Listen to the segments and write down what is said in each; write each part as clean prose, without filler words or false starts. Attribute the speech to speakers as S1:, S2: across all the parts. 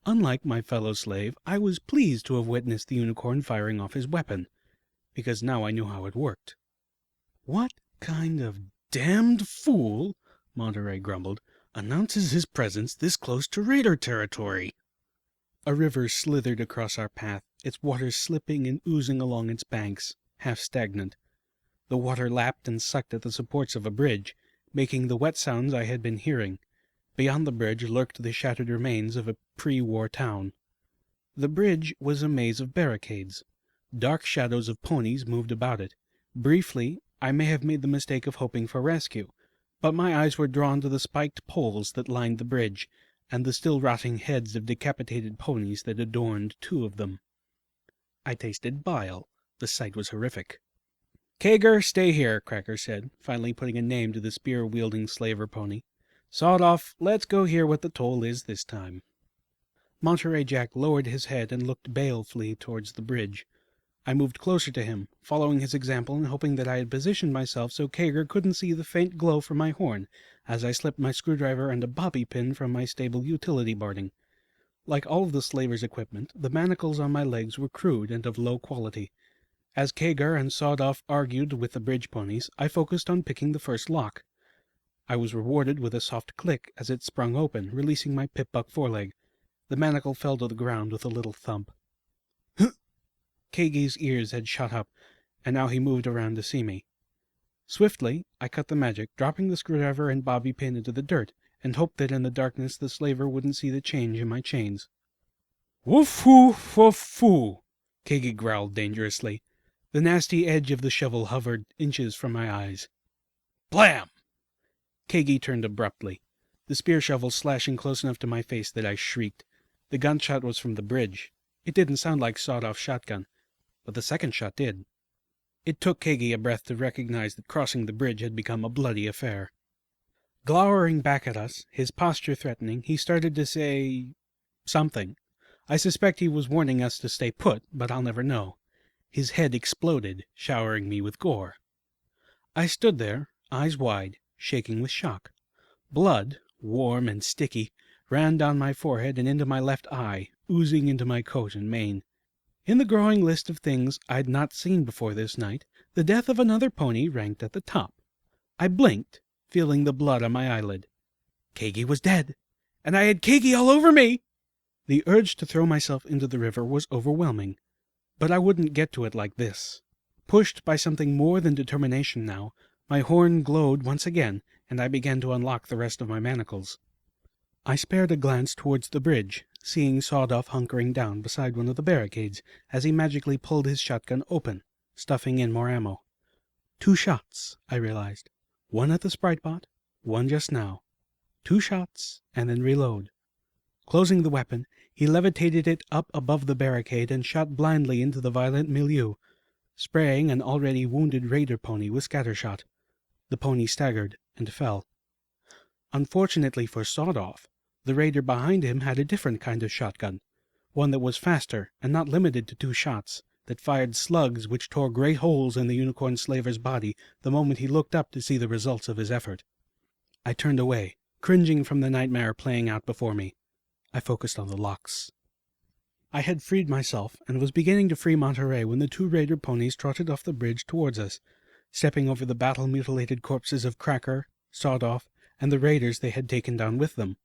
S1: Unlike my fellow slave, I was pleased to have witnessed the unicorn firing off his weapon, because now I knew how it worked. "What kind of damned fool," Monterey grumbled, "announces his presence this close to raider territory?" A river slithered across our path, its waters slipping and oozing along its banks, half stagnant. The water lapped and sucked at the supports of a bridge, making the wet sounds I had been hearing. Beyond the bridge lurked the shattered remains of a pre-war town. The bridge was a maze of barricades. Dark shadows of ponies moved about it. Briefly, I may have made the mistake of hoping for rescue, but my eyes were drawn to the spiked poles that lined the bridge, and the still rotting heads of decapitated ponies that adorned 2 of them. I tasted bile. The sight was horrific. "Kager, stay here," Cracker said, finally putting a name to the spear-wielding slaver pony. "Sawed off, let's go hear what the toll is this time." Monterey Jack lowered his head and looked balefully towards the bridge. I moved closer to him, following his example and hoping that I had positioned myself so Kager couldn't see the faint glow from my horn, as I slipped my screwdriver and a bobby pin from my stable utility barding. Like all of the slaver's equipment, the manacles on my legs were crude and of low quality. As Kager and Sawed-Off argued with the bridge ponies, I focused on picking the first lock. I was rewarded with a soft click as it sprung open, releasing my pip-buck foreleg. The manacle fell to the ground with a little thump. Kagi's ears had shot up, and now he moved around to see me. Swiftly, I cut the magic, dropping the screwdriver and bobby pin into the dirt, and hoped that in the darkness the slaver wouldn't see the change in my chains. "Woof-hoo-woof-hoo," Kagi growled dangerously. The nasty edge of the shovel hovered inches from my eyes. Blam! Kagi turned abruptly, the spear shovel slashing close enough to my face that I shrieked. The gunshot was from the bridge. It didn't sound like sawed-off shotgun, but the second shot did. It took Kagi a breath to recognize that crossing the bridge had become a bloody affair. Glowering back at us, his posture threatening, he started to say something. I suspect he was warning us to stay put, but I'll never know. His head exploded, showering me with gore. I stood there, eyes wide, shaking with shock. Blood, warm and sticky, ran down my forehead and into my left eye, oozing into my coat and mane. In the growing list of things I'd not seen before this night, the death of another pony ranked at the top. I blinked, feeling the blood on my eyelid. Kagi was dead, and I had Kagi all over me! The urge to throw myself into the river was overwhelming, but I wouldn't get to it like this. Pushed by something more than determination now, my horn glowed once again, and I began to unlock the rest of my manacles. I spared a glance towards the bridge, seeing Sawed-Off hunkering down beside one of the barricades as he magically pulled his shotgun open, stuffing in more ammo. 2 shots, I realized. 1 at the sprite bot, 1 just now. 2 shots, and then reload. Closing the weapon, he levitated it up above the barricade and shot blindly into the violent milieu, spraying an already wounded raider pony with scattershot. The pony staggered and fell. Unfortunately for Sawed-Off, the raider behind him had a different kind of shotgun, one that was faster and not limited to 2 shots, that fired slugs which tore great holes in the unicorn slaver's body the moment he looked up to see the results of his effort. I turned away, cringing from the nightmare playing out before me. I focused on the locks. I had freed myself and was beginning to free Monterey when the 2 raider ponies trotted off the bridge towards us, stepping over the battle-mutilated corpses of Cracker, Sawed-Off, and the raiders they had taken down with them.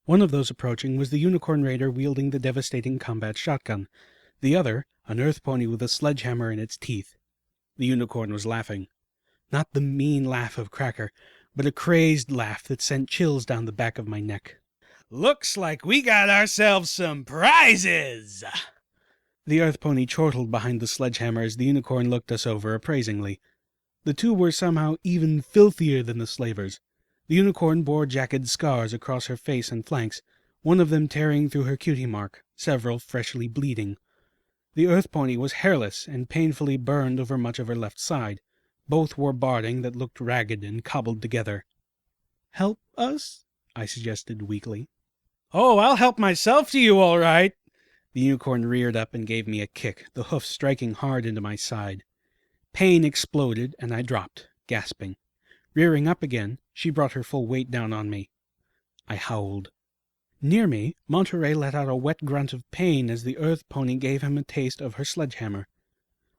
S1: One of those approaching was the unicorn raider wielding the devastating combat shotgun, the other an earth pony with a sledgehammer in its teeth. The unicorn was laughing. Not the mean laugh of Cracker, but a crazed laugh that sent chills down the back of my neck. "Looks like we got ourselves some prizes!" The earth pony chortled behind the sledgehammer as the unicorn looked us over appraisingly. The 2 were somehow even filthier than the slavers. The unicorn bore jagged scars across her face and flanks, one of them tearing through her cutie mark, several freshly bleeding. The earth pony was hairless and painfully burned over much of her left side. Both wore barding that looked ragged and cobbled together. "Help us?" I suggested weakly. "Oh, I'll help myself to you, all right!" The unicorn reared up and gave me a kick, the hoof striking hard into my side. Pain exploded, and I dropped, gasping. Rearing up again, she brought her full weight down on me. I howled. Near me, Monterey let out a wet grunt of pain as the earth pony gave him a taste of her sledgehammer.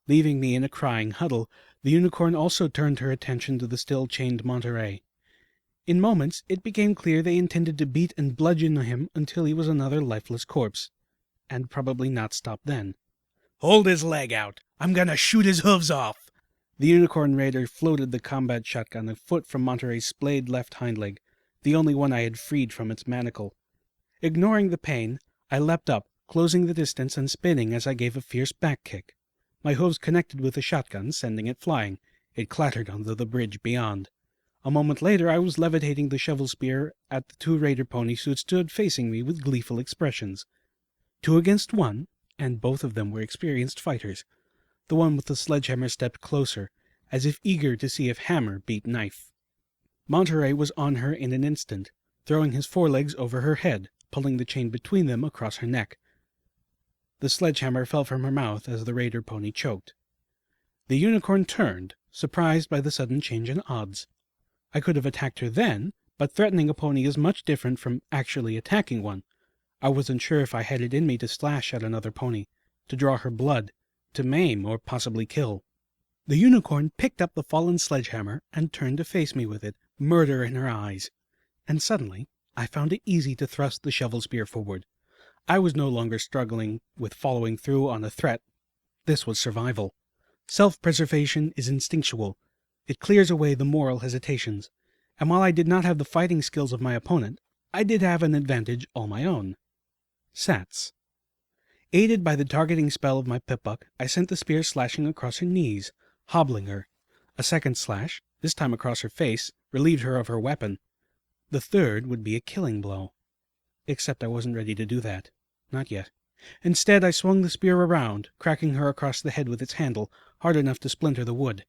S1: Leaving me in a crying huddle, the unicorn also turned her attention to the still chained Monterey. In moments, it became clear they intended to beat and bludgeon him until he was another lifeless corpse. And probably not stop then. "Hold his leg out! I'm gonna shoot his hooves off!" The unicorn raider floated the combat shotgun a foot from Monterey's splayed left hind leg, the only one I had freed from its manacle. Ignoring the pain, I leapt up, closing the distance and spinning as I gave a fierce back kick. My hooves connected with the shotgun, sending it flying. It clattered onto the bridge beyond. A moment later, I was levitating the shovel spear at the 2 raider ponies who stood facing me with gleeful expressions. 2 against 1, and both of them were experienced fighters. The one with the sledgehammer stepped closer, as if eager to see if hammer beat knife. Monterey was on her in an instant, throwing his forelegs over her head, pulling the chain between them across her neck. The sledgehammer fell from her mouth as the raider pony choked. The unicorn turned, surprised by the sudden change in odds. I could have attacked her then, but threatening a pony is much different from actually attacking one. I wasn't sure if I had it in me to slash at another pony, to draw her blood, to maim or possibly kill. The unicorn picked up the fallen sledgehammer and turned to face me with it, murder in her eyes. And suddenly, I found it easy to thrust the shovel spear forward. I was no longer struggling with following through on a threat. This was survival. Self-preservation is instinctual. It clears away the moral hesitations. And while I did not have the fighting skills of my opponent, I did have an advantage all my own. Sats. Aided by the targeting spell of my pip-buck, I sent the spear slashing across her knees, hobbling her. A second slash, this time across her face, relieved her of her weapon. The third would be a killing blow. Except I wasn't ready to do that. Not yet. Instead, I swung the spear around, cracking her across the head with its handle, hard enough to splinter the wood.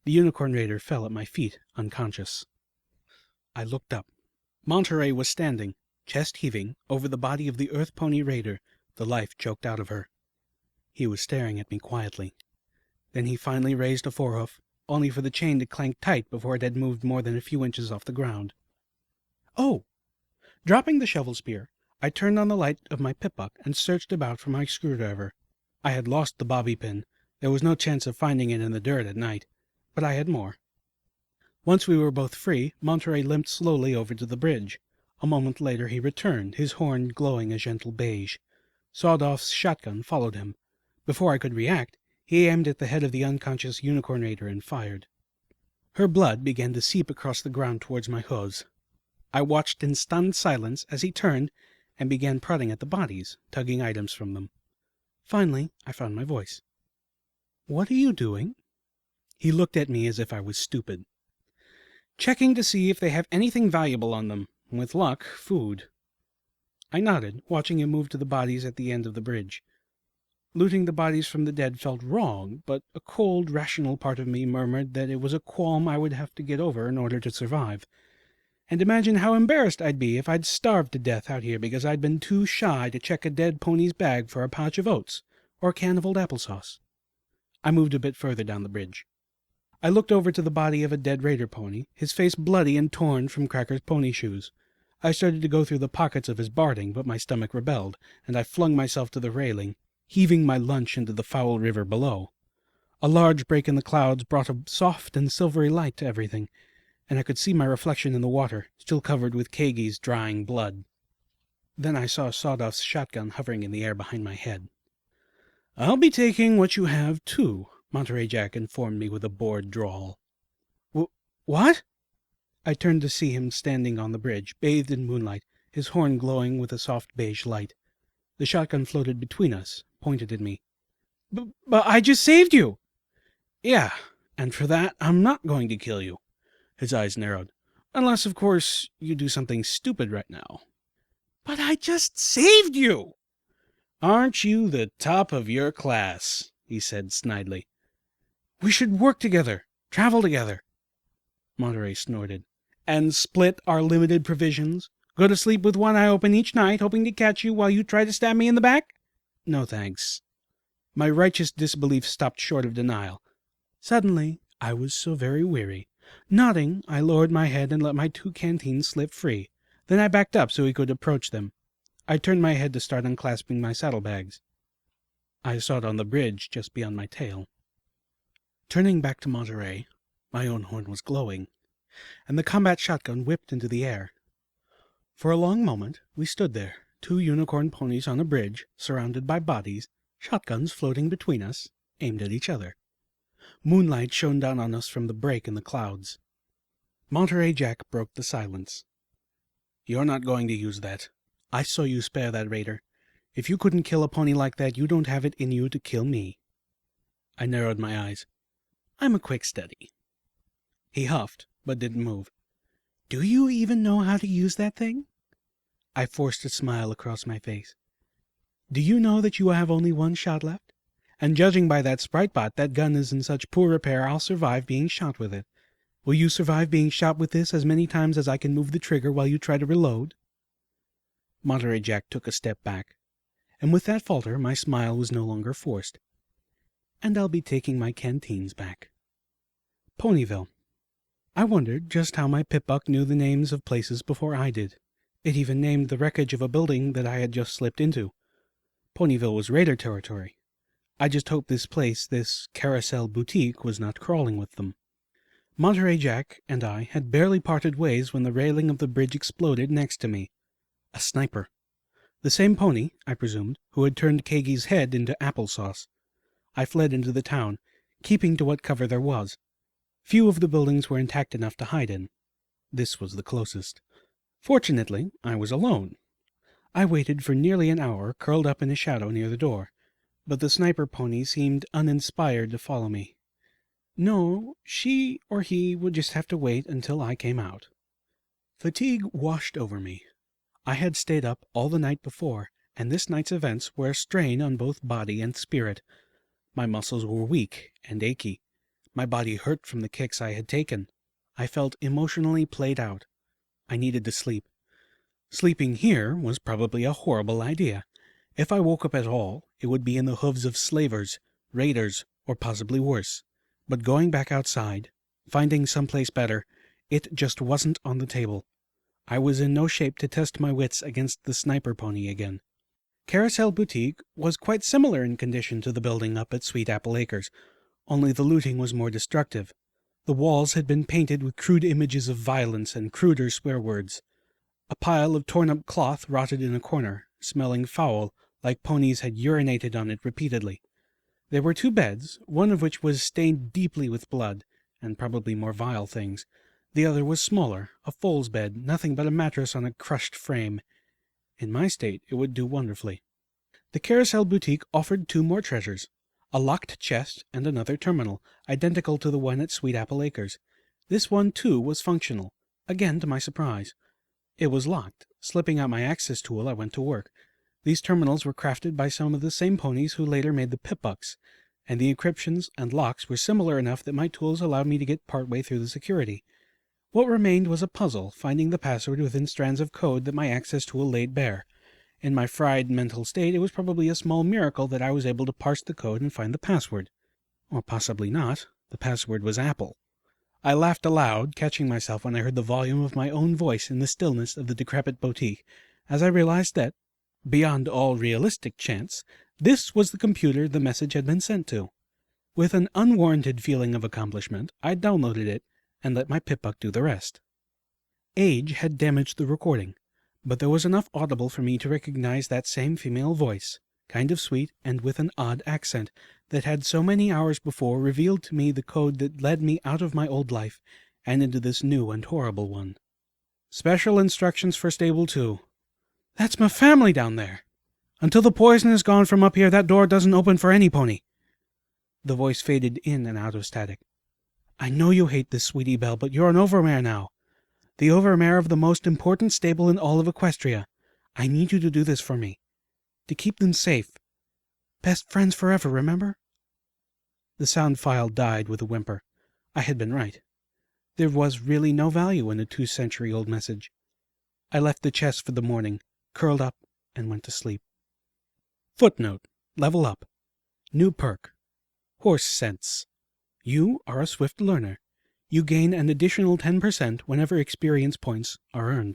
S1: The unicorn raider fell at my feet, unconscious. I looked up. Monterey was standing, chest heaving, over the body of the earth pony raider, the life choked out of her. He was staring at me quietly. Then he finally raised a forehoof, only for the chain to clank tight before it had moved more than a few inches off the ground. "Oh!" Dropping the shovel spear, I turned on the light of my pip-buck and searched about for my screwdriver. I had lost the bobby pin. There was no chance of finding it in the dirt at night, but I had more. Once we were both free, Monterey limped slowly over to the bridge. A moment later he returned, his horn glowing a gentle beige. Sawed-off's shotgun followed him. Before I could react, he aimed at the head of the unconscious unicorn raider and fired. Her blood began to seep across the ground towards my hooves. I watched in stunned silence as he turned and began prodding at the bodies, tugging items from them. Finally, I found my voice. "What are you doing?" He looked at me as if I was stupid. "Checking to see if they have anything valuable on them. With luck, food." I nodded, watching him move to the bodies at the end of the bridge. Looting the bodies from the dead felt wrong, but a cold, rational part of me murmured that it was a qualm I would have to get over in order to survive. And imagine how embarrassed I'd be if I'd starved to death out here because I'd been too shy to check a dead pony's bag for a pouch of oats or a can of old applesauce. I moved a bit further down the bridge. I looked over to the body of a dead raider pony, his face bloody and torn from Cracker's pony shoes. I started to go through the pockets of his barding, but my stomach rebelled, and I flung myself to the railing, heaving my lunch into the foul river below. A large break in the clouds brought a soft and silvery light to everything, and I could see my reflection in the water, still covered with Kagi's drying blood. Then I saw Sawdust's shotgun hovering in the air behind my head. "I'll be taking what you have, too," Monterey Jack informed me with a bored drawl. What?" I turned to see him standing on the bridge, bathed in moonlight, his horn glowing with a soft beige light. The shotgun floated between us, pointed at me. But I just saved you!" "Yeah, and for that I'm not going to kill you." His eyes narrowed. "Unless, of course, you do something stupid right now." "But I just saved you!" "Aren't you the top of your class?" he said snidely. "We should work together, travel together." Monterey snorted. "And split our limited provisions? Go to sleep with one eye open each night, hoping to catch you while you try to stab me in the back?" "No, thanks." My righteous disbelief stopped short of denial. Suddenly, I was so very weary. Nodding, I lowered my head and let my 2 canteens slip free. Then I backed up so he could approach them. I turned my head to start unclasping my saddlebags. I saw it on the bridge just beyond my tail. Turning back to Monterey, my own horn was glowing, and the combat shotgun whipped into the air. For a long moment, we stood there, 2 unicorn ponies on a bridge, surrounded by bodies, shotguns floating between us, aimed at each other. Moonlight shone down on us from the break in the clouds. Monterey Jack broke the silence. "You're not going to use that. I saw you spare that raider. If you couldn't kill a pony like that, you don't have it in you to kill me." I narrowed my eyes. "I'm a quick study." He huffed, but didn't move. "Do you even know how to use that thing?" I forced a smile across my face. "Do you know that you have only 1 shot left? And judging by that Spritebot, that gun is in such poor repair I'll survive being shot with it. Will you survive being shot with this as many times as I can move the trigger while you try to reload?" Monterey Jack took a step back, and with that falter my smile was no longer forced. "And I'll be taking my canteens back." Ponyville. I wondered just how my Pip-Buck knew the names of places before I did. It even named the wreckage of a building that I had just slipped into. Ponyville was raider territory. I just hoped this place, this Carousel Boutique, was not crawling with them. Monterey Jack and I had barely parted ways when the railing of the bridge exploded next to me. A sniper. The same pony, I presumed, who had turned Kagi's head into applesauce. I fled into the town, keeping to what cover there was. Few of the buildings were intact enough to hide in. This was the closest. Fortunately, I was alone. I waited for nearly an hour, curled up in a shadow near the door, but the sniper pony seemed uninspired to follow me. No, she or he would just have to wait until I came out. Fatigue washed over me. I had stayed up all the night before, and this night's events were a strain on both body and spirit. My muscles were weak and achy. My body hurt from the kicks I had taken. I felt emotionally played out. I needed to sleep. Sleeping here was probably a horrible idea. If I woke up at all, it would be in the hooves of slavers, raiders, or possibly worse. But going back outside, finding someplace better, it just wasn't on the table. I was in no shape to test my wits against the sniper pony again. Carousel Boutique was quite similar in condition to the building up at Sweet Apple Acres, only the looting was more destructive. The walls had been painted with crude images of violence and cruder swear words. A pile of torn-up cloth rotted in a corner, smelling foul, like ponies had urinated on it repeatedly. There were 2 beds, one of which was stained deeply with blood, and probably more vile things. The other was smaller, a foal's bed, nothing but a mattress on a crushed frame. In my state, it would do wonderfully. The Carousel Boutique offered 2 more treasures, a locked chest and another terminal, identical to the one at Sweet Apple Acres. This one, too, was functional, again to my surprise. It was locked. Slipping out my access tool, I went to work. These terminals were crafted by some of the same ponies who later made the Pip-Bucks, and the encryptions and locks were similar enough that my tools allowed me to get partway through the security. What remained was a puzzle, finding the password within strands of code that my access tool laid bare. In my fried mental state, it was probably a small miracle that I was able to parse the code and find the password. Or possibly not. The password was Apple. I laughed aloud, catching myself when I heard the volume of my own voice in the stillness of the decrepit boutique, as I realized that, beyond all realistic chance, this was the computer the message had been sent to. With an unwarranted feeling of accomplishment, I downloaded it and let my Pip-Buck do the rest. Age had damaged the recording, but there was enough audible for me to recognize that same female voice, kind of sweet and with an odd accent, that had so many hours before revealed to me the code that led me out of my old life and into this new and horrible one. Special instructions for Stable 2. That's my family down there. Until the poison is gone from up here, that door doesn't open for any pony. The voice faded in and out of static. I know you hate this, Sweetie Belle, but you're an overmare now. The overmare of the most important stable in all of Equestria. I need you to do this for me. To keep them safe. Best friends forever, remember? The sound file died with a whimper. I had been right. There was really no value in a 2-century-old message. I left the chest for the morning, curled up, and went to sleep. Footnote. Level up. New perk. Horse sense. You are a swift learner. You gain an additional 10% whenever experience points are earned.